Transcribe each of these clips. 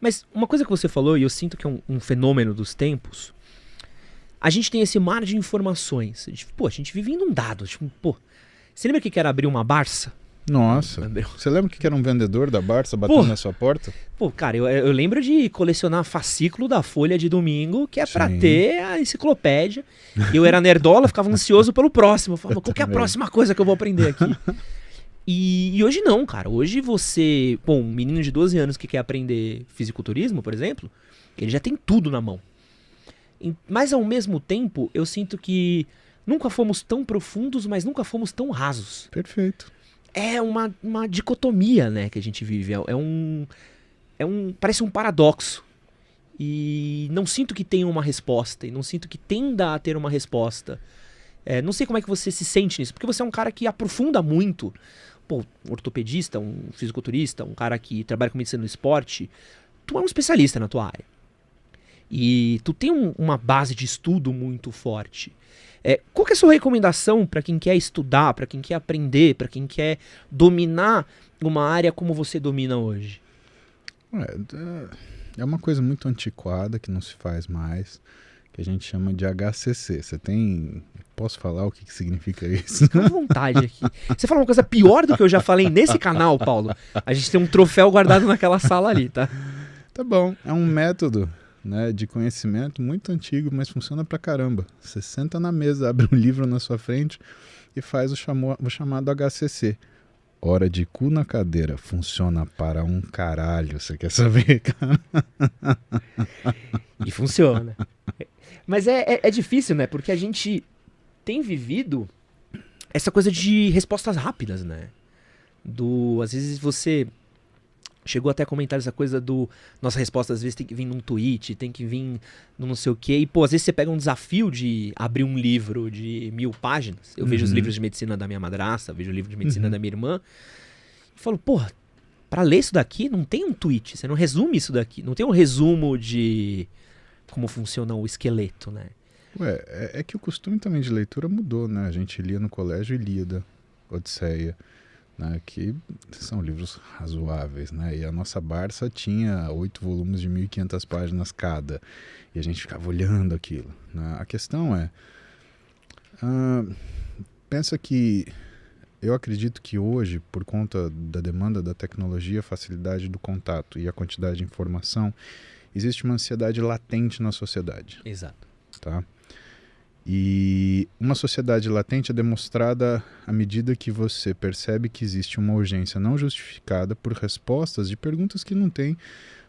Mas uma coisa que você falou, e eu sinto que é um fenômeno dos tempos, a gente tem esse mar de informações. A gente vive inundado. Você lembra que era abrir uma Barça? Nossa, você lembra que era um vendedor da Barça batendo na sua porta? Cara, eu lembro de colecionar fascículo da Folha de domingo, que é pra ter a enciclopédia. Eu era nerdola, ficava ansioso pelo próximo. Eu falava, qual que é a próxima coisa que eu vou aprender aqui? E hoje não, cara. Hoje um menino de 12 anos que quer aprender fisiculturismo, por exemplo, ele já tem tudo na mão. Mas ao mesmo tempo, eu sinto que nunca fomos tão profundos, mas nunca fomos tão rasos. Perfeito. É uma dicotomia, né, que a gente vive. Parece um paradoxo. E não sinto que tenha uma resposta. E não sinto que tenda a ter uma resposta. Não sei como é que você se sente nisso. Porque você é um cara que aprofunda muito. Um ortopedista, um fisiculturista, um cara que trabalha com medicina do esporte. Tu é um especialista na tua área. E tu tem uma base de estudo muito forte. Qual que é a sua recomendação para quem quer estudar, para quem quer aprender, para quem quer dominar uma área como você domina hoje? É uma coisa muito antiquada que não se faz mais, que a gente chama de HCC. Posso falar o que significa isso? Fica à vontade aqui. Você fala uma coisa pior do que eu já falei nesse canal, Paulo. A gente tem um troféu guardado naquela sala ali, tá? Tá bom. É um método, né, de conhecimento muito antigo, mas funciona pra caramba. Você senta na mesa, abre um livro na sua frente e faz o chamado HCC. Hora de cu na cadeira. Funciona para um caralho. Você quer saber, cara? E funciona. Mas é difícil, né? Porque a gente tem vivido essa coisa de respostas rápidas, né? Às vezes você chegou até a comentar essa coisa nossa resposta às vezes tem que vir num tweet, tem que vir num não sei o quê. E, às vezes você pega um desafio de abrir um livro de 1000 páginas. Eu vejo os livros de medicina da minha madrasta, vejo o livro de medicina da minha irmã. E falo, pra ler isso daqui não tem um tweet, você não resume isso daqui. Não tem um resumo de como funciona o esqueleto, né? É que o costume também de leitura mudou, né? A gente lia no colégio Ilíada, Odisseia, né? Que são livros razoáveis, né? E a nossa Barça tinha 8 volumes de 1500 páginas cada. E a gente ficava olhando aquilo, né? A questão pensa que eu acredito que hoje, por conta da demanda da tecnologia, a facilidade do contato e a quantidade de informação, existe uma ansiedade latente na sociedade. Exato. Tá? E uma sociedade latente é demonstrada à medida que você percebe que existe uma urgência não justificada por respostas de perguntas que não têm,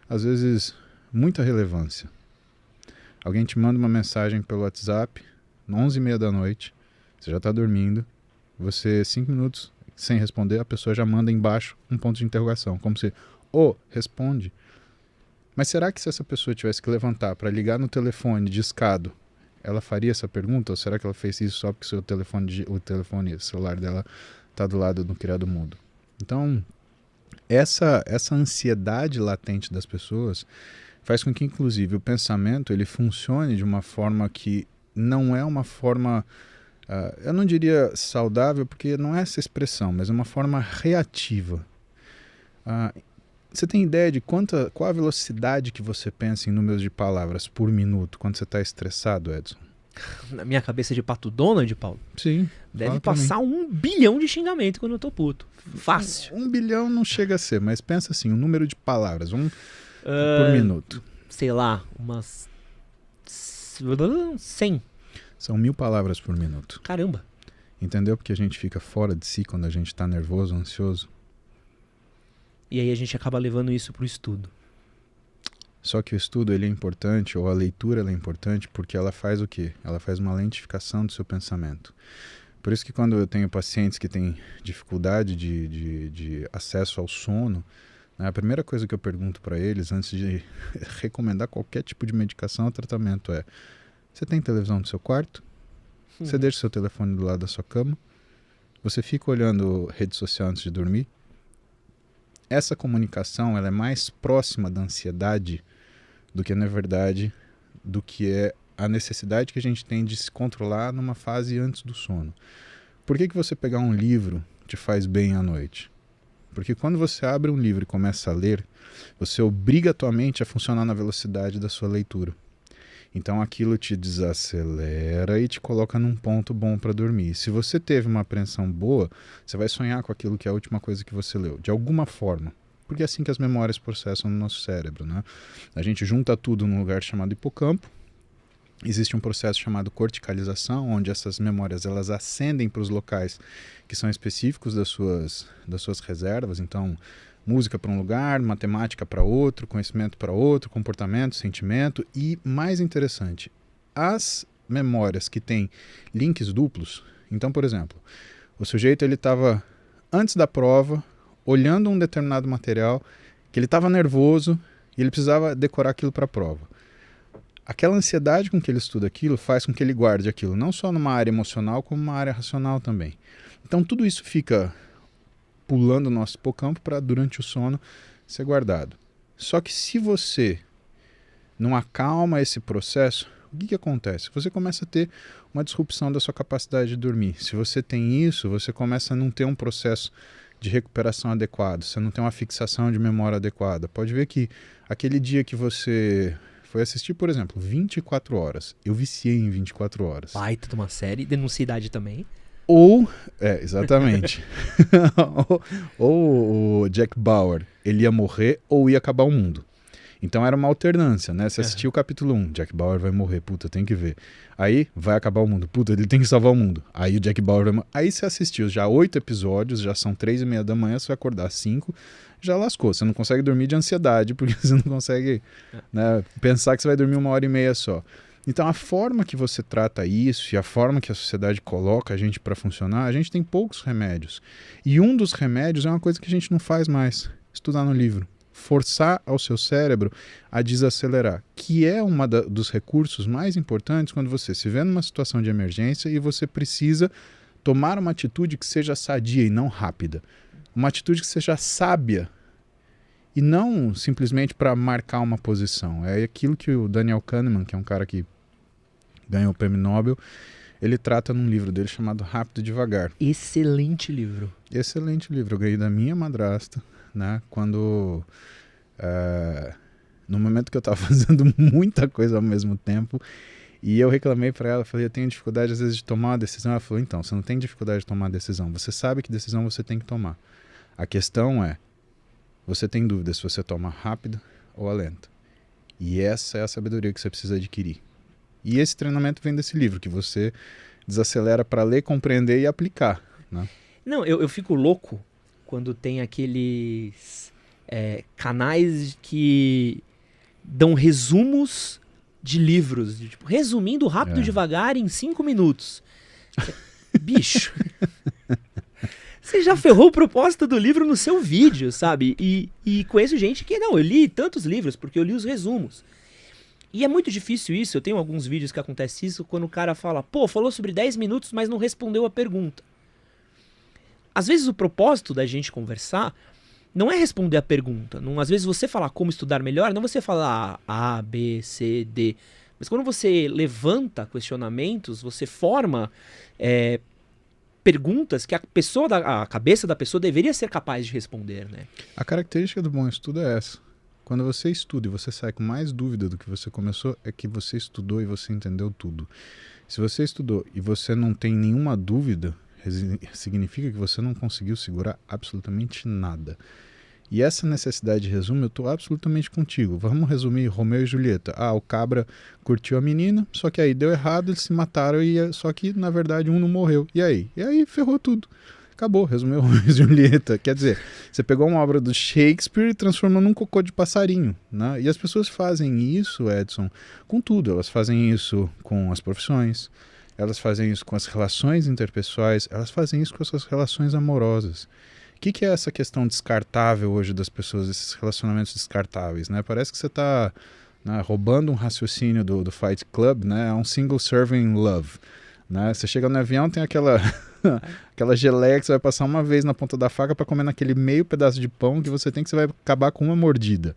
às vezes, muita relevância. Alguém te manda uma mensagem pelo WhatsApp, 11h30 da noite, você já está dormindo, você, 5 minutos sem responder, a pessoa já manda embaixo um ponto de interrogação, como se, responde. Mas será que se essa pessoa tivesse que levantar para ligar no telefone discado, ela faria essa pergunta? Ou será que ela fez isso só porque o celular dela está do lado do criado mudo? Então, essa ansiedade latente das pessoas faz com que, inclusive, o pensamento ele funcione de uma forma que não é uma forma, eu não diria saudável, porque não é essa expressão, mas é uma forma reativa. Você tem ideia de qual a velocidade que você pensa em números de palavras por minuto quando você está estressado, Edson? Na minha cabeça de pato Donald, Paulo? Sim. Deve passar 1 bilhão de xingamento quando eu tô puto. Fácil. 1 bilhão não chega a ser, mas pensa assim, o número de palavras, por minuto. Sei lá, umas 100. São 1000 palavras por minuto. Caramba. Entendeu? Porque a gente fica fora de si quando a gente está nervoso, ansioso. E aí a gente acaba levando isso pro estudo. Só que o estudo ele é importante, ou a leitura ela é importante, porque ela faz o quê? Ela faz uma lentificação do seu pensamento. Por isso que quando eu tenho pacientes que têm dificuldade de acesso ao sono, né, a primeira coisa que eu pergunto para eles, antes de recomendar qualquer tipo de medicação ou tratamento é: você tem televisão no seu quarto? Você deixa o seu telefone do lado da sua cama? Você fica olhando rede social antes de dormir? Essa comunicação ela é mais próxima da ansiedade do que, na verdade, do que é a necessidade que a gente tem de se controlar numa fase antes do sono. Por que você pegar um livro te faz bem à noite? Porque quando você abre um livro e começa a ler, você obriga a tua mente a funcionar na velocidade da sua leitura. Então aquilo te desacelera e te coloca num ponto bom para dormir. Se você teve uma apreensão boa, você vai sonhar com aquilo que é a última coisa que você leu, de alguma forma. Porque é assim que as memórias processam no nosso cérebro, né? A gente junta tudo num lugar chamado hipocampo. Existe um processo chamado corticalização, onde essas memórias elas ascendem para os locais que são específicos das suas reservas. Então, música para um lugar, matemática para outro, conhecimento para outro, comportamento, sentimento. E, mais interessante, as memórias que têm links duplos. Então, por exemplo, o sujeito ele estava, antes da prova, olhando um determinado material, que ele estava nervoso e ele precisava decorar aquilo para a prova. Aquela ansiedade com que ele estuda aquilo faz com que ele guarde aquilo, não só numa área emocional, como numa área racional também. Então tudo isso fica pulando o nosso hipocampo para, durante o sono, ser guardado. Só que se você não acalma esse processo, o que acontece? Você começa a ter uma disrupção da sua capacidade de dormir. Se você tem isso, você começa a não ter um processo de recuperação adequado, você não tem uma fixação de memória adequada. Pode ver que aquele dia que você foi assistir, por exemplo, 24 horas. Eu viciei em 24 horas. Baita de uma série, denuncia idade também. Ou, exatamente. ou o Jack Bauer, ele ia morrer ou ia acabar o mundo. Então era uma alternância, né? Você assistiu o capítulo 1, Jack Bauer vai morrer, puta, tem que ver. Aí vai acabar o mundo, puta, ele tem que salvar o mundo. Aí o Jack Bauer vai morrer. Aí você assistiu já 8 episódios, já são 3:30 da manhã, você vai acordar às 5, já lascou. Você não consegue dormir de ansiedade, porque você não consegue, né, pensar que você vai dormir 1h30 só. Então a forma que você trata isso e a forma que a sociedade coloca a gente para funcionar, a gente tem poucos remédios. E um dos remédios é uma coisa que a gente não faz mais, estudar no livro. Forçar ao seu cérebro a desacelerar, que é dos recursos mais importantes quando você se vê numa situação de emergência e você precisa tomar uma atitude que seja sadia e não rápida. Uma atitude que seja sábia e não simplesmente para marcar uma posição. É aquilo que o Daniel Kahneman, que é um cara que ganhou o prêmio Nobel, ele trata num livro dele chamado Rápido e Devagar. Excelente livro. Excelente livro. Eu ganhei da minha madrasta, né? Quando no momento que eu estava fazendo muita coisa ao mesmo tempo e eu reclamei para ela, falei, eu tenho dificuldade às vezes de tomar uma decisão. Ela falou, então, você não tem dificuldade de tomar decisão, você sabe que decisão você tem que tomar. A questão é, você tem dúvida se você toma rápido ou a lenta. E essa é a sabedoria que você precisa adquirir. E esse treinamento vem desse livro, que você desacelera para ler, compreender e aplicar, né? Não, eu fico louco quando tem aqueles canais que dão resumos de livros, tipo, resumindo rápido e devagar em 5 minutos. Bicho, você já ferrou o propósito do livro no seu vídeo, sabe? E conheço gente que, não, eu li tantos livros porque eu li os resumos. E é muito difícil isso, eu tenho alguns vídeos que acontece isso, quando o cara fala, pô, falou sobre 10 minutos, mas não respondeu a pergunta. Às vezes o propósito da gente conversar não é responder a pergunta. Não, às vezes você falar como estudar melhor, não você falar A, B, C, D. Mas quando você levanta questionamentos, você forma perguntas que a cabeça da pessoa deveria ser capaz de responder, né? A característica do bom estudo é essa. Quando você estuda e você sai com mais dúvida do que você começou, é que você estudou e você entendeu tudo. Se você estudou e você não tem nenhuma dúvida, significa que você não conseguiu segurar absolutamente nada. E essa necessidade de resumo, eu estou absolutamente contigo. Vamos resumir Romeu e Julieta. O cabra curtiu a menina, só que aí deu errado, eles se mataram, só que na verdade um não morreu. E aí? E aí ferrou tudo. Acabou, resumiu Romeu e Julieta. Quer dizer, você pegou uma obra do Shakespeare e transformou num cocô de passarinho, né? E as pessoas fazem isso, Edson, com tudo. Elas fazem isso com as profissões, elas fazem isso com as relações interpessoais, elas fazem isso com as suas relações amorosas. O que é essa questão descartável hoje das pessoas, esses relacionamentos descartáveis, né? Parece que você está, né, roubando um raciocínio do Fight Club, né? É um single serving love, né? Você chega no avião, tem aquela geleia que você vai passar uma vez na ponta da faca para comer naquele meio pedaço de pão que você vai acabar com uma mordida,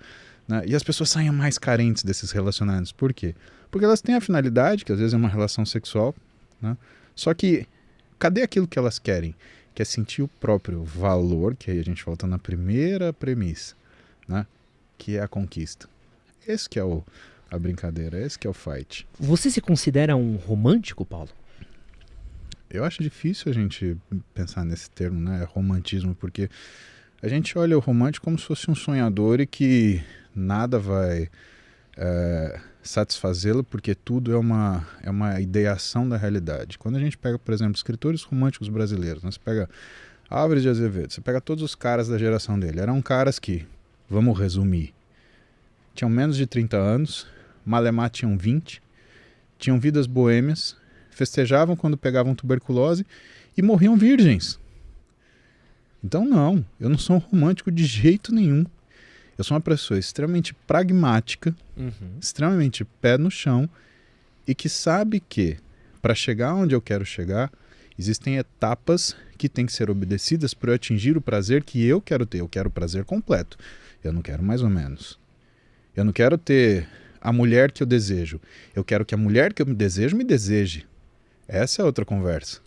né? E as pessoas saem mais carentes desses relacionamentos. Por quê? Porque elas têm a finalidade, que às vezes é uma relação sexual, né? Só que, cadê aquilo que elas querem? que é sentir o próprio valor, que aí a gente volta na primeira premissa, né? Que é a conquista. Esse que é a brincadeira, esse que é o fight. Você se considera um romântico, Paulo? Eu acho difícil a gente pensar nesse termo, né? Romantismo, porque a gente olha o romântico como se fosse um sonhador e que nada vai satisfazê-lo, porque tudo é uma ideação da realidade. Quando a gente pega, por exemplo, escritores românticos brasileiros, né? Você pega Álvares de Azevedo, você pega todos os caras da geração dele. Eram caras que, vamos resumir, tinham menos de 30 anos, malemar tinham 20, tinham vidas boêmias, festejavam quando pegavam tuberculose e morriam virgens. Então não, eu não sou um romântico de jeito nenhum. Eu sou uma pessoa extremamente pragmática, extremamente pé no chão e que sabe que para chegar onde eu quero chegar, existem etapas que têm que ser obedecidas para eu atingir o prazer que eu quero ter. Eu quero o prazer completo. Eu não quero mais ou menos. Eu não quero ter a mulher que eu desejo. Eu quero que a mulher que eu desejo me deseje. Essa é outra conversa.